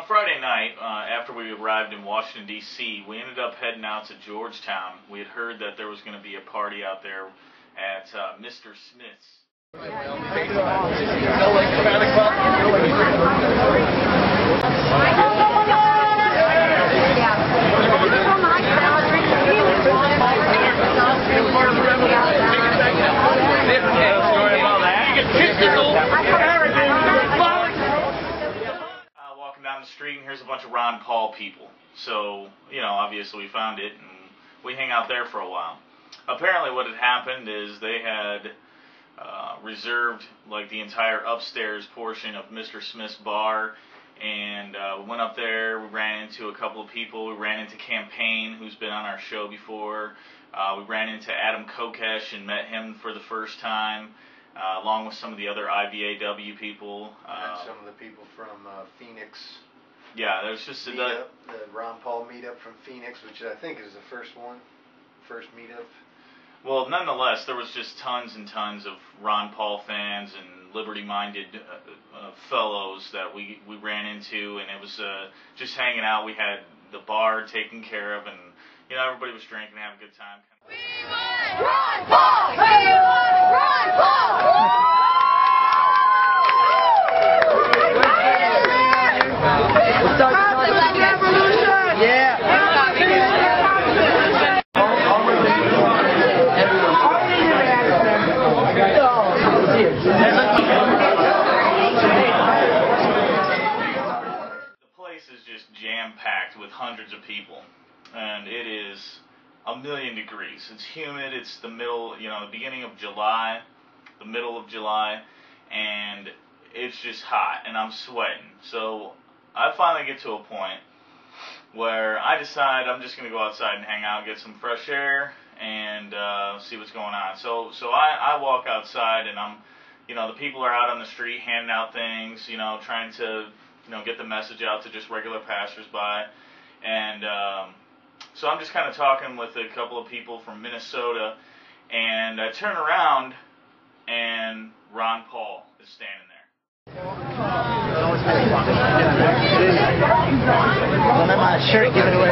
Friday night, after we arrived in Washington, D.C., we ended up heading out to Georgetown. We had heard that there was going to be a party out there at Mr. Smith's. Walking down the street, and here's a bunch of Ron Paul people. So, you know, obviously we found it, and we hang out there for a while. Apparently what had happened is they had reserved like the entire upstairs portion of Mr. Smith's bar, and we went up there. We ran into a couple of people. We ran into Campaign, who's been on our show before. We ran into Adam Kokesh and met him for the first time, along with some of the other IVAW people. And some of the people from Phoenix. Yeah, there's just the Ron Paul meetup from Phoenix, which I think is the first meetup. Well, nonetheless, there was just tons and tons of Ron Paul fans and liberty-minded fellows that we ran into, and it was just hanging out. We had the bar taken care of, and you know, everybody was drinking and having a good time. We want Ron Paul! We want Ron Paul! Jam-packed with hundreds of people, and it is 1,000,000 degrees. It's humid. It's the middle, you know, the beginning of July, the middle of July, and it's just hot, and I'm sweating. So I finally get to a point where I decide I'm just going to go outside and hang out, get some fresh air, and see what's going on. So I walk outside, and you know, the people are out on the street handing out things, you know, trying to, you know, get the message out to just regular passersby. And so I'm just kind of talking with a couple of people from Minnesota, and I turn around, and Ron Paul is standing there. Don't have my shirt, give it away.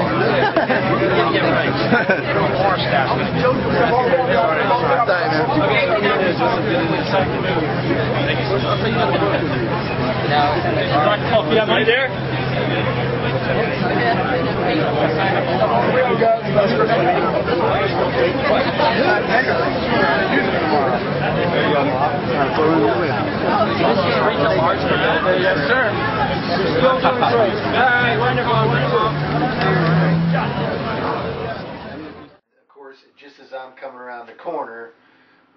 Right there? Yes, sir. Of course, just as I'm coming around the corner,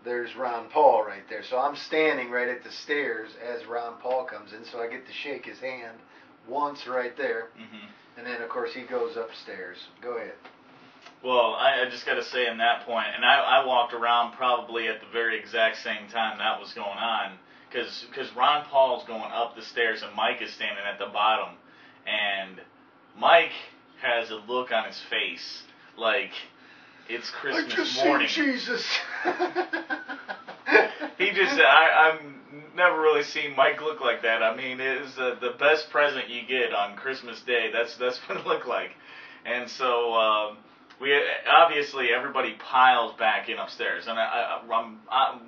there's Ron Paul right there. So I'm standing right at the stairs as Ron Paul comes in, so I get to shake his hand once right there. And then, of course, he goes upstairs. Go ahead. Well, I just got to say in that point, and I walked around probably at the very exact same time that was going on, because Ron Paul's going up the stairs and Mike is standing at the bottom, and Mike has a look on his face like it's Christmas morning. I just seen Jesus. He just, I've never really seen Mike look like that. I mean, it is the best present you get on Christmas Day. That's what it looked like. And so we obviously everybody piles back in upstairs, and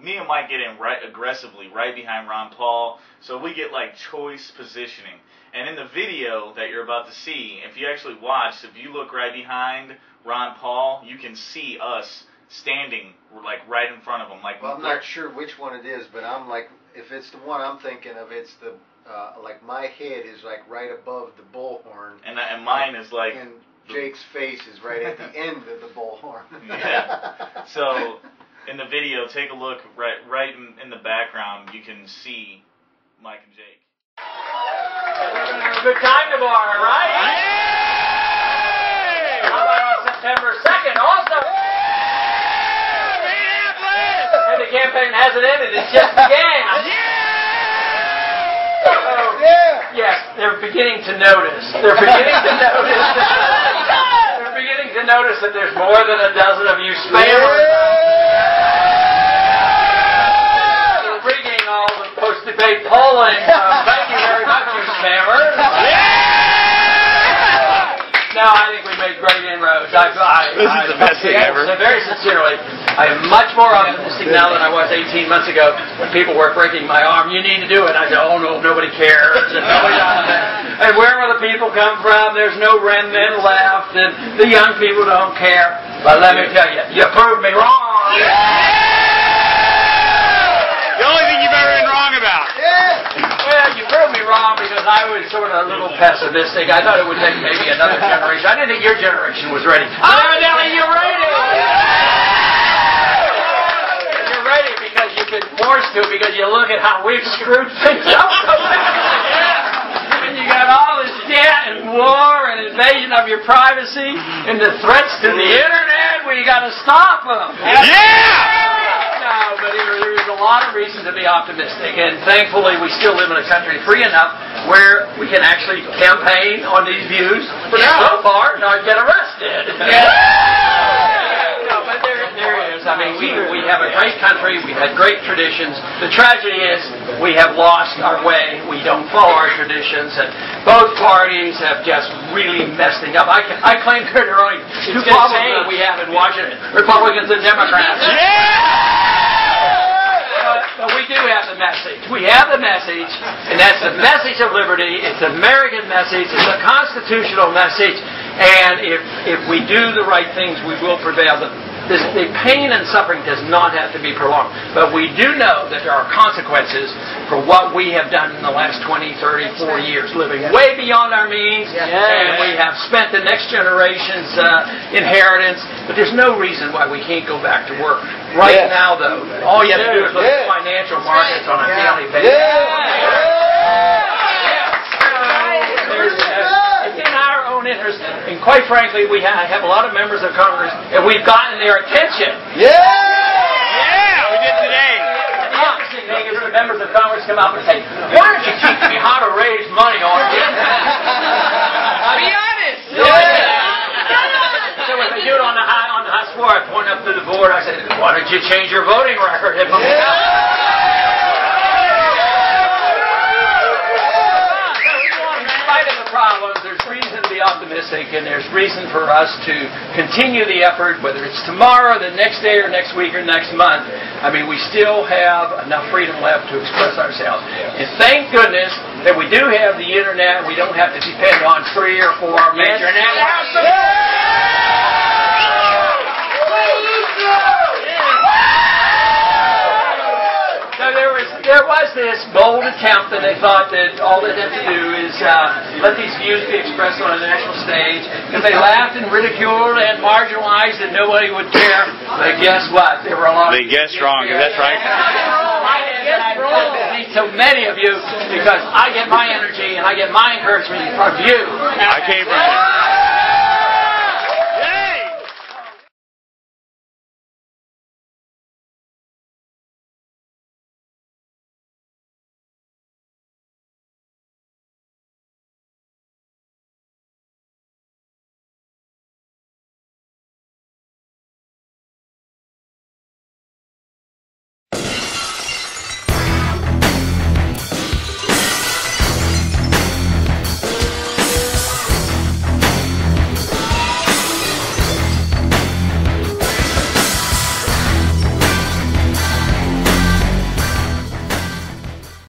me and Mike get in aggressively right behind Ron Paul, so we get like choice positioning. And in the video that you're about to see, if you actually watch, if you look right behind Ron Paul, you can see us standing like right in front of him. Like, well, I'm not sure which one it is, but I'm like, if it's the one I'm thinking of, it's the like my head is like right above the bullhorn, and mine is like, and Jake's face is right at the end of the bullhorn. Yeah. So in the video, take a look right in the background. You can see Mike and Jake. Good time tomorrow, right? Yay! How about on September 2nd also? And the campaign hasn't ended, it's just began. Yes, they're beginning to notice. They're beginning to notice. They're beginning to notice that there's more than a dozen of you spammers. We're rigging all the post-debate polling. Thank you very much, you spammers. made great inroads. This is the best thing ever. So very sincerely, I am much more optimistic now than I was 18 months ago when people were breaking my arm. You need to do it. I said, oh no, nobody cares. And nobody does that. And where will the people come from? There's no remnant left, and the young people don't care. But let me tell you, you proved me wrong. The only thing you've ever been wrong about. Well, you proved me wrong because I was sort of a little pessimistic. I thought it would take maybe another generation. I didn't think your generation was ready. Evidently, you're ready. You're ready because you've been forced to, because you look at how we've screwed things up. And you got all this debt and war and invasion of your privacy and the threats to the internet. We got to stop them. Yeah! No, but there is a lot of reason to be optimistic, and thankfully we still live in a country free enough where we can actually campaign on these views. So far, not get arrested. No, but there is. I mean, we have a great country. We've had great traditions. The tragedy is we have lost our way. We don't follow our traditions, and both parties have just really messed things up. I claim there are only two problems that we have in Washington: Republicans and Democrats. But we do have the message. We have the message, and that's the message of liberty. It's an American message. It's a constitutional message. And if we do the right things, we will prevail. The pain and suffering does not have to be prolonged. But we do know that there are consequences for what we have done in the last 20, 30, 40 years, living way beyond our means, and we have spent the next generation's inheritance. But there's no reason why we can't go back to work. Right now, though, all you have to do is look at financial markets on a daily basis. It's in our own interest, and quite frankly, we have a lot of members of Congress, and we've gotten their attention. Yeah, we did today. The interesting thing is the members of Congress come out and say, why don't you teach me how to raise money on the internet? Be honest. So when they do it on the House floor, I point up to the board, I said, why don't you change your voting record? Problems, there's reason to be optimistic, and there's reason for us to continue the effort, whether it's tomorrow, the next day, or next week, or next month. I mean, we still have enough freedom left to express ourselves. And thank goodness that we do have the internet. We don't have to depend on 3 or 4 major networks. So there was this bold attempt, and they thought that all they had to do is let these views be expressed on a national stage. If they laughed and ridiculed and marginalized, and nobody would care. But guess what? There were a lot. They guessed wrong. That's right. I meet so many of you because I get my energy and I get my encouragement from you. I came from